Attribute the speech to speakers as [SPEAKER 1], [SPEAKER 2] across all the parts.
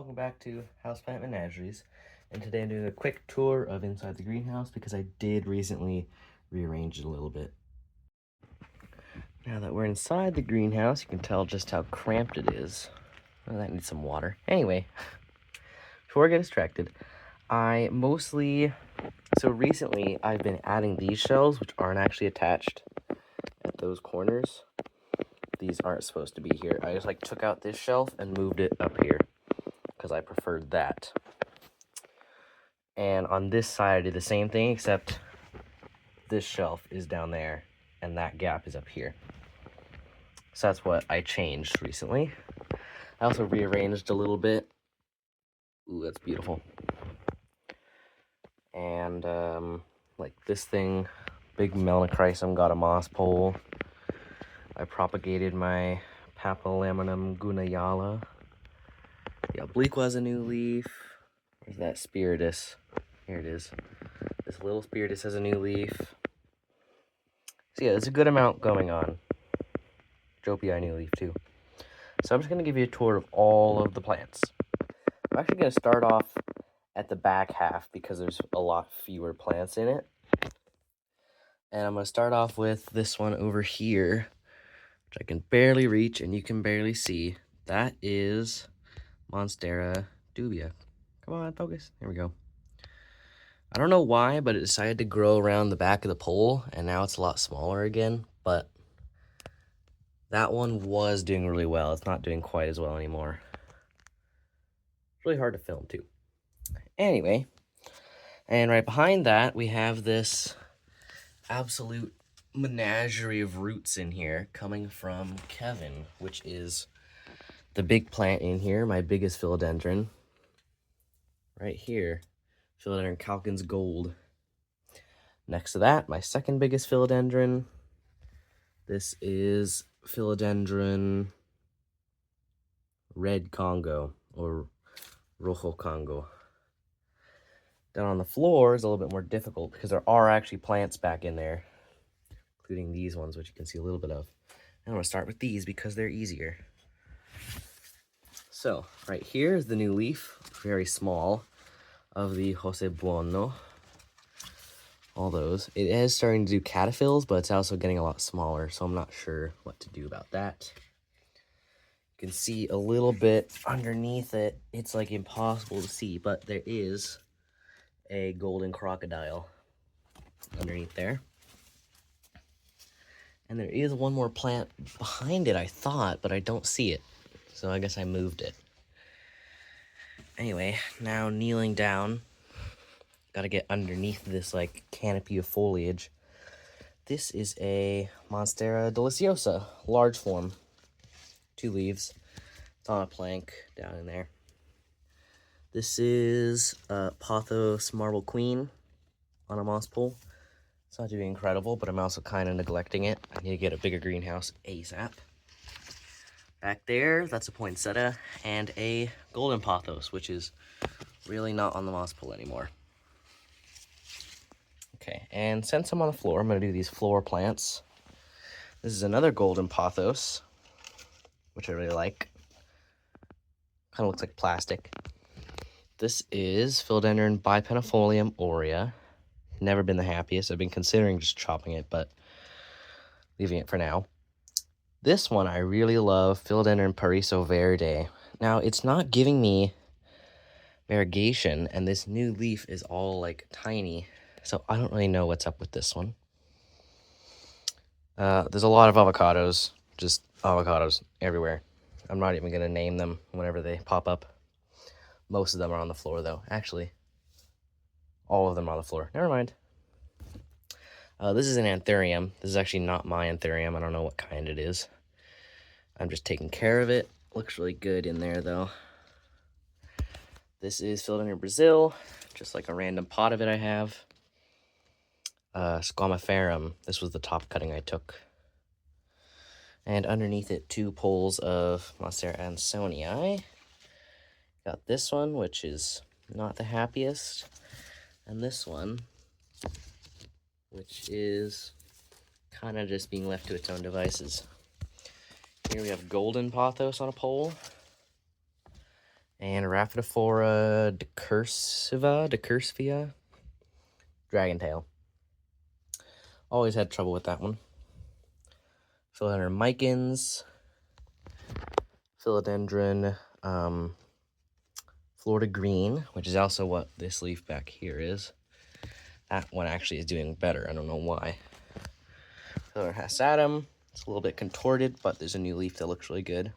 [SPEAKER 1] welcome back to Houseplant Menageries. And today I'm doing a quick tour of inside the greenhouse because I did recently rearrange it a little bit. Now that we're inside the greenhouse, you can tell just how cramped it is. Oh, that needs some water. Anyway, before I get distracted, recently I've been adding these shelves, which aren't actually attached at those corners. These aren't supposed to be here. I just took out this shelf and moved it up here because I preferred that. And on this side, I did the same thing, except this shelf is down there and that gap is up here. So that's what I changed recently. I also rearranged a little bit. Ooh, that's beautiful. And like this thing, big melanochrysum got a moss pole. I propagated my Papilamaminum gunayala. The obliqua has a new leaf. There's that spiritus. Here it is. This little spiritus has a new leaf. So yeah, there's a good amount going on. Jopii new leaf too. So I'm just going to give you a tour of all of the plants. I'm actually going to start off at the back half because there's a lot fewer plants in it. And I'm going to start off with this one over here, which I can barely reach and you can barely see. That is Monstera dubia. Come on, focus. There we go. I don't know why, but it decided to grow around the back of the pole, and now it's a lot smaller again, but that one was doing really well. It's not doing quite as well anymore. It's really hard to film, too. Anyway, and right behind that, we have this absolute menagerie of roots in here coming from Kevin, which is the big plant in here, my biggest philodendron. Right here, Philodendron Calkins Gold. Next to that, my second biggest philodendron. This is Philodendron Red Congo, or Rojo Congo. Down on the floor is a little bit more difficult because there are actually plants back in there, including these ones, which you can see a little bit of. I'm going to start with these because they're easier. So, right here is the new leaf, very small, of the Jose Buono. All those. It is starting to do caterpillars, but it's also getting a lot smaller, so I'm not sure what to do about that. You can see a little bit underneath it. It's like impossible to see, but there is a golden crocodile underneath there. And there is one more plant behind it, I thought, but I don't see it. So I guess I moved it. Anyway, now kneeling down. Gotta get underneath this canopy of foliage. This is a Monstera deliciosa, large form. 2 leaves. It's on a plank down in there. This is Pothos Marble Queen on a moss pole. It's not doing incredible, but I'm also kind of neglecting it. I need to get a bigger greenhouse ASAP. Back there, that's a poinsettia and a golden pothos, which is really not on the moss pole anymore. Okay, and since I'm on the floor, I'm going to do these floor plants. This is another golden pothos, which I really like. Kind of looks like plastic. This is Philodendron bipenifolium aurea. Never been the happiest. I've been considering just chopping it, but leaving it for now. This one I really love, Philodendron Pariso Verde. Now, it's not giving me variegation, and this new leaf is all tiny, so I don't really know what's up with this one. There's a lot of avocados, just avocados everywhere. I'm not even going to name them whenever they pop up. Most of them are on the floor, though. Actually, all of them are on the floor. Never mind. This is an anthurium. This is actually not my anthurium. I don't know what kind it is. I'm just taking care of it. Looks really good in there, though. This is Philodendron Brazil, just like a random pot of it I have. Squamiferum. This was the top cutting I took. And underneath it, 2 poles of Monstera ansonii. Got this one, which is not the happiest. And this one, which is kind of just being left to its own devices. Here we have golden pothos on a pole. And Rhaphidophora decursiva, dragon tail. Always had trouble with that one. Philodendron micans, philodendron Florida green, which is also what this leaf back here is. That one actually is doing better. I don't know why. Philodendron hassatum. It's a little bit contorted, but there's a new leaf that looks really good.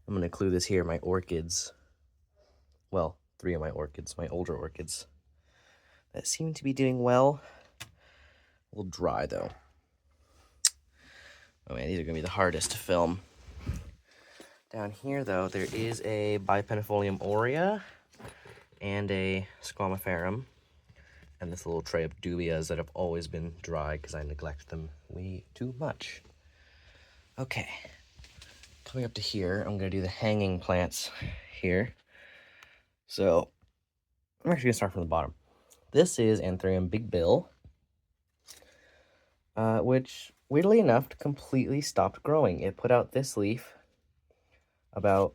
[SPEAKER 1] I'm going to include this here, my orchids. Well, 3 of my orchids, my older orchids, that seem to be doing well. A little dry, though. Oh man, these are going to be the hardest to film. Down here, though, there is a Bipennifolium aurea and a Squamiferum, and this little tray of dubias that have always been dry because I neglect them way too much. Okay, coming up to here, I'm going to do the hanging plants here. So, I'm actually going to start from the bottom. This is Anthurium Big Bill, which, weirdly enough, completely stopped growing. It put out this leaf about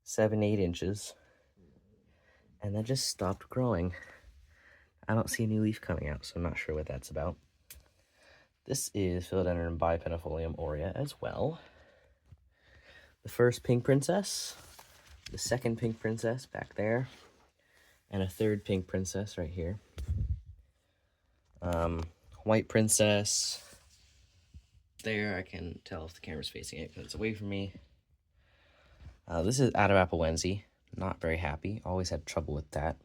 [SPEAKER 1] 7-8 inches, and then just stopped growing. I don't see a new leaf coming out, so I'm not sure what that's about. This is Philodendron Bipennifolium aurea as well. The first pink princess, the second pink princess back there, and a third pink princess right here. White princess there. I can tell if the camera's facing it because it's away from me. This is Atabapoense. Not very happy. Always had trouble with that.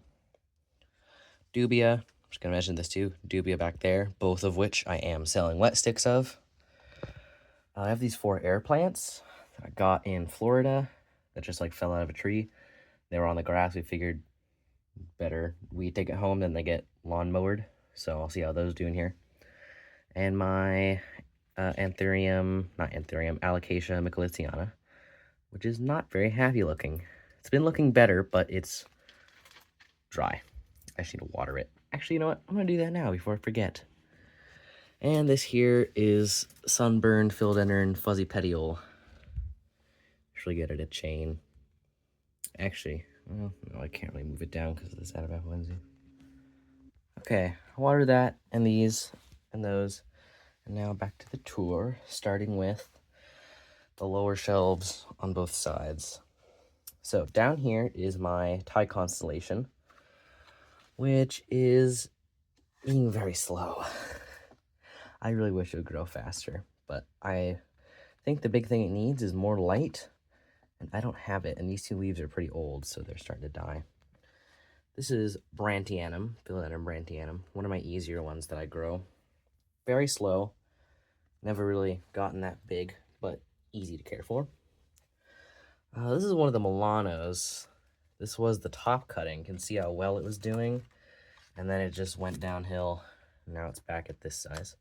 [SPEAKER 1] Dubia. I'm just going to mention this too. Dubia back there. Both of which I am selling wet sticks of. I have these 4 air plants that I got in Florida that just like fell out of a tree. They were on the grass. We figured better we take it home than they get lawn mowed. So I'll see how those do in here. And my Alocasia micholitziana, which is not very happy looking. It's been looking better, but it's dry. I just need to water it. Actually, you know what? I'm going to do that now before I forget. And this here is sunburned philodendron fuzzy petiole. Really good at a chain. Actually, well, no, I can't really move it down because of this Atabapoense. Okay, I water that and these and those. And now back to the tour, starting with the lower shelves on both sides. So down here is my Thai constellation, which is being very slow. I really wish it would grow faster, but I think the big thing it needs is more light, and I don't have it, and these 2 leaves are pretty old, so they're starting to die. This is Brantianum, Philodendron Brantianum, one of my easier ones that I grow. Very slow, never really gotten that big, but easy to care for. This is one of the Milanos. This was the top cutting. You can see how well it was doing, and then it just went downhill. Now it's back at this size.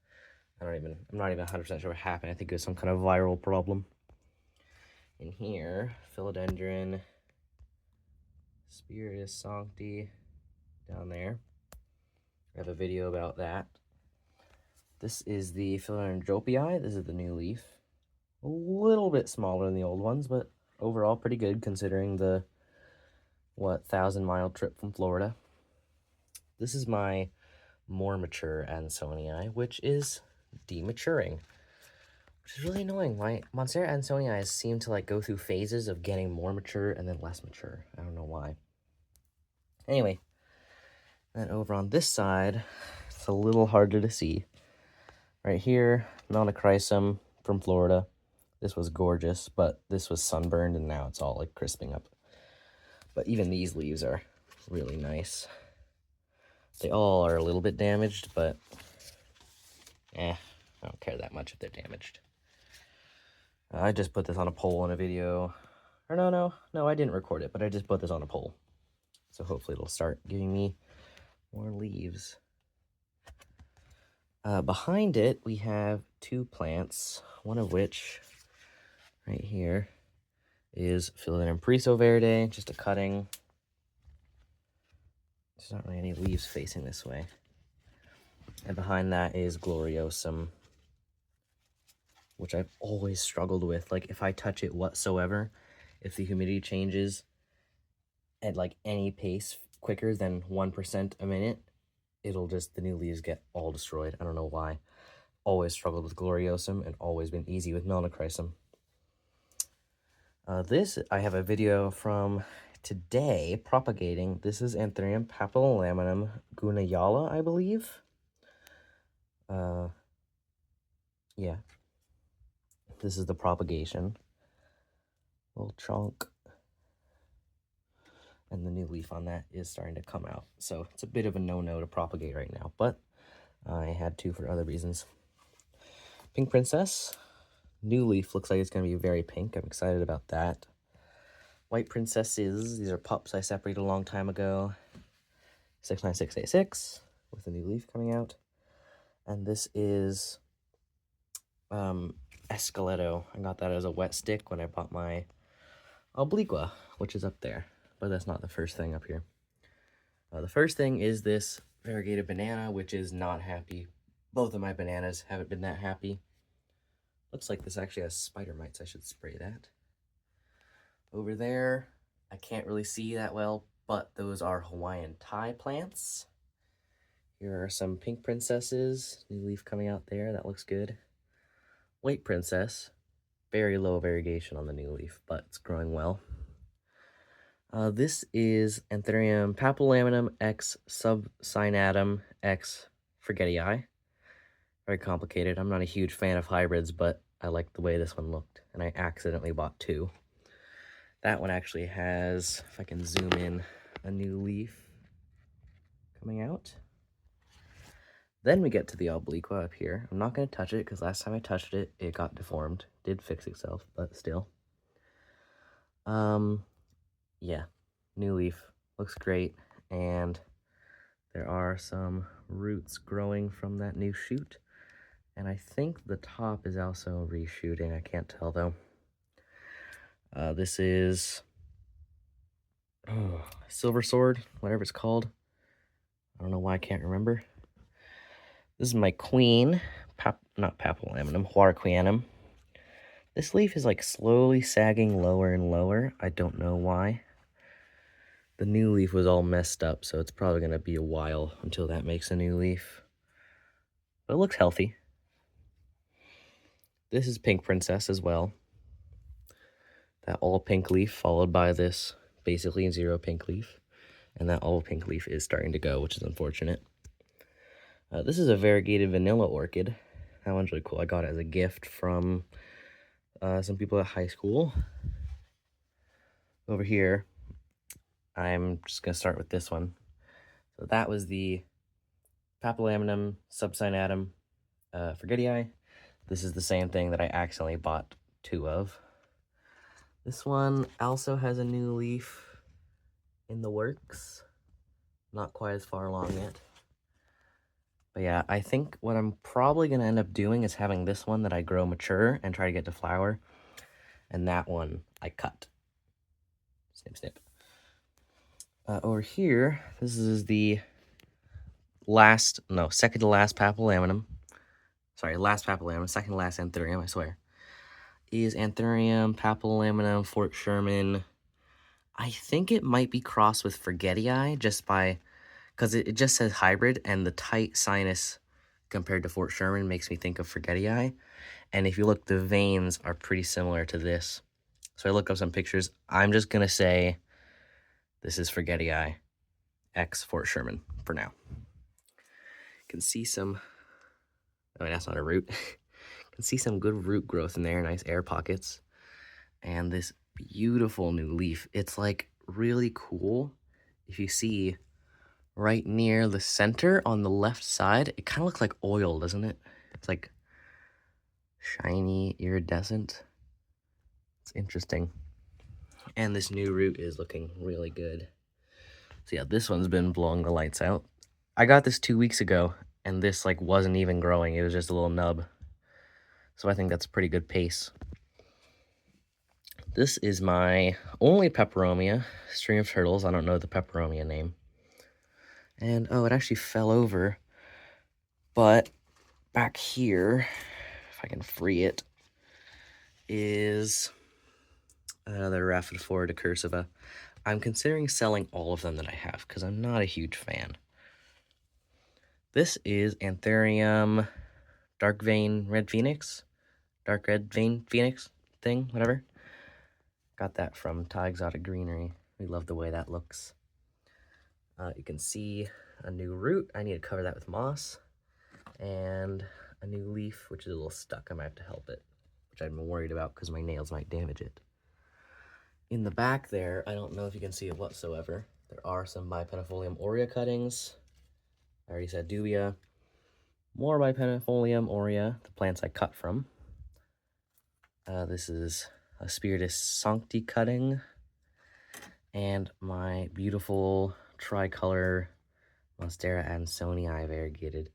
[SPEAKER 1] I'm not even 100% sure what happened. I think it was some kind of viral problem. In here, Philodendron Spiritus Sancti down there. I have a video about that. This is the Philodendron Dropii. This is the new leaf. A little bit smaller than the old ones, but overall pretty good considering the, 1,000-mile trip from Florida. This is my more mature Ansonii, which is dematuring, which is really annoying. My Monstera Ansonii seem to like go through phases of getting more mature and then less mature. I don't know why. Anyway, then over on this side, it's a little harder to see. Right here, Melanochrysum from Florida. This was gorgeous, but this was sunburned and now it's all like crisping up. But even these leaves are really nice. They all are a little bit damaged, but I don't care that much if they're damaged. I just put this on a poll in a video. Or no, I didn't record it, but I just put this on a poll. So hopefully it'll start giving me more leaves. Behind it, we have 2 plants, one of which, right here, is Philodendron Preso Verde, just a cutting. There's not really any leaves facing this way. And behind that is Gloriosum, which I've always struggled with. Like, if I touch it whatsoever, if the humidity changes, at like any pace quicker than 1% a minute, the new leaves get all destroyed. I don't know why. Always struggled with Gloriosum and always been easy with Melanochrysum. This, I have a video from today propagating. This is Anthurium papilolaminum gunayala, I believe. Yeah. This is the propagation. Little chunk. And the new leaf on that is starting to come out. So it's a bit of a no-no to propagate right now, but I had to for other reasons. Pink Princess. New leaf looks like it's going to be very pink. I'm excited about that. White Princesses. These are pups I separated a long time ago. 69686 with a new leaf coming out. And this is Esqueleto. I got that as a wet stick when I bought my obliqua, which is up there. But that's not the first thing up here. The first thing is this variegated banana, which is not happy. Both of my bananas haven't been that happy. Looks like this actually has spider mites. I should spray that. Over there, I can't really see that well, but those are Hawaiian Thai plants. Here are some pink princesses. New leaf coming out there. That looks good. White princess. Very low variegation on the new leaf, but it's growing well. This is Anthurium papilolaminum x subsinatum x forgetii. Very complicated. I'm not a huge fan of hybrids, but I like the way this one looked, and I accidentally bought two. That one actually has, if I can zoom in, a new leaf coming out. Then we get to the obliqua up here. I'm not going to touch it because last time I touched it, it got deformed. Did fix itself, but still. Yeah, new leaf. Looks great, and there are some roots growing from that new shoot. And I think the top is also reshooting. I can't tell, though. This is Silver Sword, whatever it's called. I don't know why I can't remember. This is my queen, not papilolaminum, Huaraquianum. This leaf is like slowly sagging lower and lower. I don't know why. The new leaf was all messed up, so it's probably going to be a while until that makes a new leaf. But it looks healthy. This is Pink Princess as well. That all pink leaf followed by this basically zero pink leaf. And that all pink leaf is starting to go, which is unfortunate. This is a variegated vanilla orchid. That one's really cool. I got it as a gift from some people at high school. Over here, I'm just going to start with this one. So that was the papilolaminum subsinatum forgetii. This is the same thing that I accidentally bought two of. This one also has a new leaf in the works. Not quite as far along yet. But yeah, I think what I'm probably going to end up doing is having this one that I grow mature and try to get to flower. And that one I cut. Snip, snip. Over here, this is the second to last papilolaminum. Sorry, last papilolaminum, second to last anthurium, I swear. Is Anthurium papilolaminum Fort Sherman. I think it might be crossed with forgetii just by, because it just says hybrid, and the tight sinus compared to Fort Sherman makes me think of forgetii. And if you look, the veins are pretty similar to this. So I look up some pictures. I'm just going to say this is forgetii x Fort Sherman for now. You can see some, oh, that's not a root. You can see some good root growth in there, nice air pockets. And this beautiful new leaf. It's like really cool. If you see right near the center on the left side, it kind of looks like oil, doesn't it? It's like shiny, iridescent. It's interesting. And this new root is looking really good. So yeah, this one's been blowing the lights out. I got this 2 weeks ago, and this like wasn't even growing. It was just a little nub. So I think that's a pretty good pace. This is my only peperomia, string of turtles. I don't know the peperomia name. And oh, it actually fell over. But back here, if I can free it, is another Rhaphidophora decursiva. I'm considering selling all of them that I have because I'm not a huge fan. This is Anthurium Dark Vein Red Phoenix. Dark Red Vein Phoenix thing, whatever. Got that from Thai Exotic Greenery. We love the way that looks. You can see a new root. I need to cover that with moss. And a new leaf, which is a little stuck. I might have to help it, which I'm worried about because my nails might damage it. In the back there, I don't know if you can see it whatsoever. There are some Bipennifolium aurea cuttings. I already said dubia. More Bipennifolium aurea, the plants I cut from. This is a Spiritus Sancti cutting. And my beautiful tricolor Monstera Ansonii variegated.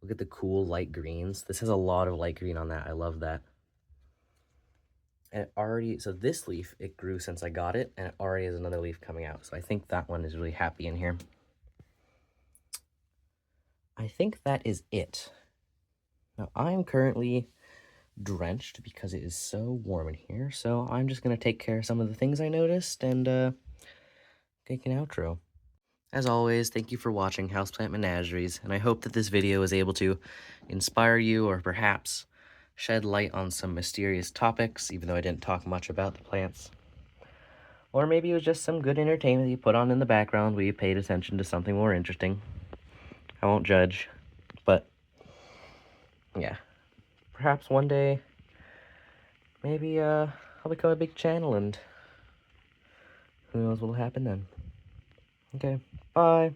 [SPEAKER 1] Look at the cool light greens. This has a lot of light green on that. I love that. And it already, so this leaf, it grew since I got it, and it already has another leaf coming out. So I think that one is really happy in here. I think that is it. Now I'm currently drenched because it is so warm in here. So I'm just going to take care of some of the things I noticed and take an outro. As always, thank you for watching Houseplant Menageries, and I hope that this video was able to inspire you or perhaps shed light on some mysterious topics, even though I didn't talk much about the plants. Or maybe it was just some good entertainment you put on in the background where you paid attention to something more interesting. I won't judge, but yeah. Perhaps one day, maybe I'll become a big channel and who knows what'll happen then. Okay, bye.